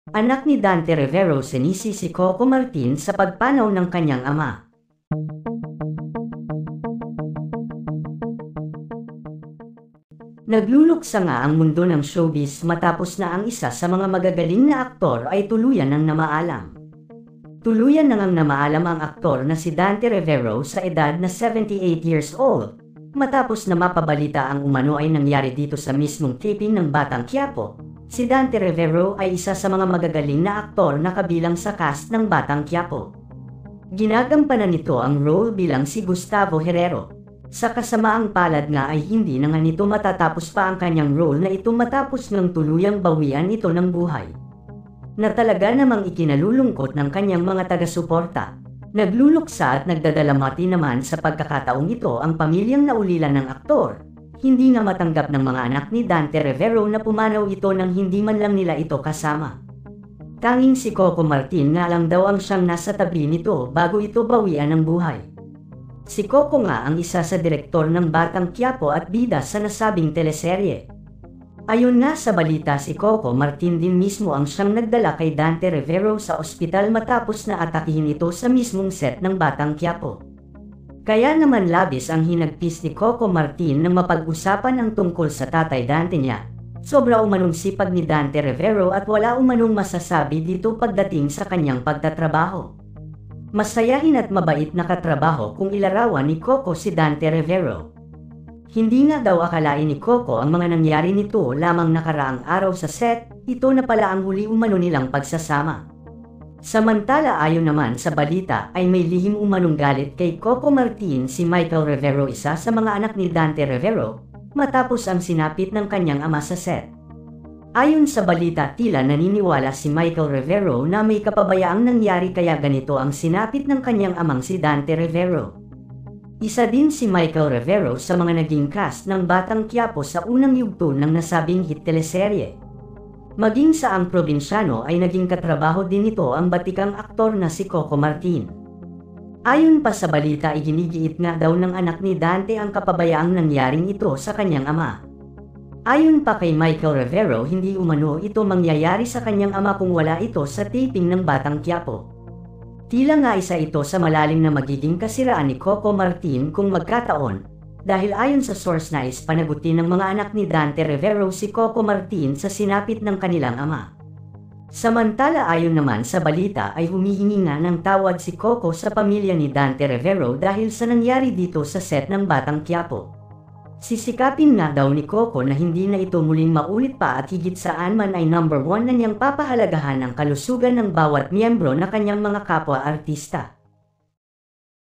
Anak ni Dante Rivero sinisi si Coco Martin sa pagpanaw ng kanyang ama. Nagluluksa nga ang mundo ng showbiz matapos na ang isa sa mga magagaling na aktor ay tuluyan ng namaalam. Tuluyan nang namaalam ang aktor na si Dante Rivero sa edad na 78 years old, matapos na mapabalita ang umano ay nangyari dito sa mismong taping ng Batang Quiapo. Si Dante Rivero ay isa sa mga magagaling na aktor na kabilang sa cast ng Batang Quiapo. Ginagampanan nito ang role bilang si Gustavo Herrero. Sa kasamaang palad nga ay hindi na nga nito matatapos pa ang kanyang role na ito matapos ng tuluyang bawian ito ng buhay. Na talaga namang ikinalulungkot ng kanyang mga taga-suporta. Nagluluksa at nagdadalamati naman sa pagkakataong ito ang pamilyang naulilan ng aktor. Hindi nga matanggap ng mga anak ni Dante Rivero na pumanaw ito nang hindi man lang nila ito kasama. Tanging si Coco Martin nga lang daw ang siyang nasa tabi nito bago ito bawian ng buhay. Si Coco nga ang isa sa direktor ng Batang Quiapo at bida sa nasabing teleserye. Ayon nga sa balita, si Coco Martin din mismo ang siyang nagdala kay Dante Rivero sa ospital matapos na atakihin ito sa mismong set ng Batang Quiapo. Kaya naman labis ang hinagpis ni Coco Martin nang mapag-usapan ang tungkol sa tatay Dante niya. Sobra umanong sipag ni Dante Rivero at wala umanong masasabi dito pagdating sa kanyang pagtatrabaho. Masayahin at mabait na katrabaho kung ilarawan ni Coco si Dante Rivero. Hindi nga daw akalain ni Coco ang mga nangyari nito lamang nakaraang araw sa set, ito na pala ang huli umano nilang pagsasama. Samantala ayon naman sa balita ay may lihim umanong galit kay Coco Martin si Michael Rivero, isa sa mga anak ni Dante Rivero, matapos ang sinapit ng kanyang ama sa set. Ayon sa balita, tila naniniwala si Michael Rivero na may kapabayaang nangyari kaya ganito ang sinapit ng kanyang amang si Dante Rivero. Isa din si Michael Rivero sa mga naging cast ng Batang Quiapo sa unang yugto ng nasabing hit teleserye. Maging sa ang probinsyano ay naging katrabaho din ito ang batikang aktor na si Coco Martin. Ayon pa sa balita, iginigiit nga daw ng anak ni Dante ang kapabayaang nangyaring ito sa kanyang ama. Ayon pa kay Michael Rivero, hindi umano ito mangyayari sa kanyang ama kung wala ito sa taping ng Batang Quiapo. Tila nga isa ito sa malalim na magiging kasiraan ni Coco Martin kung magkataon, dahil ayon sa source na panagutin ng mga anak ni Dante Rivero si Coco Martin sa sinapit ng kanilang ama. Samantala ayon naman sa balita ay humihingi nga ng tawad si Coco sa pamilya ni Dante Rivero dahil sa nangyari dito sa set ng Batang Quiapo. Sisikapin nga daw ni Coco na hindi na ito muling maulit pa at higit saan man ay number 1 na niyang papahalagahan ang kalusugan ng bawat miyembro na kanyang mga kapwa-artista.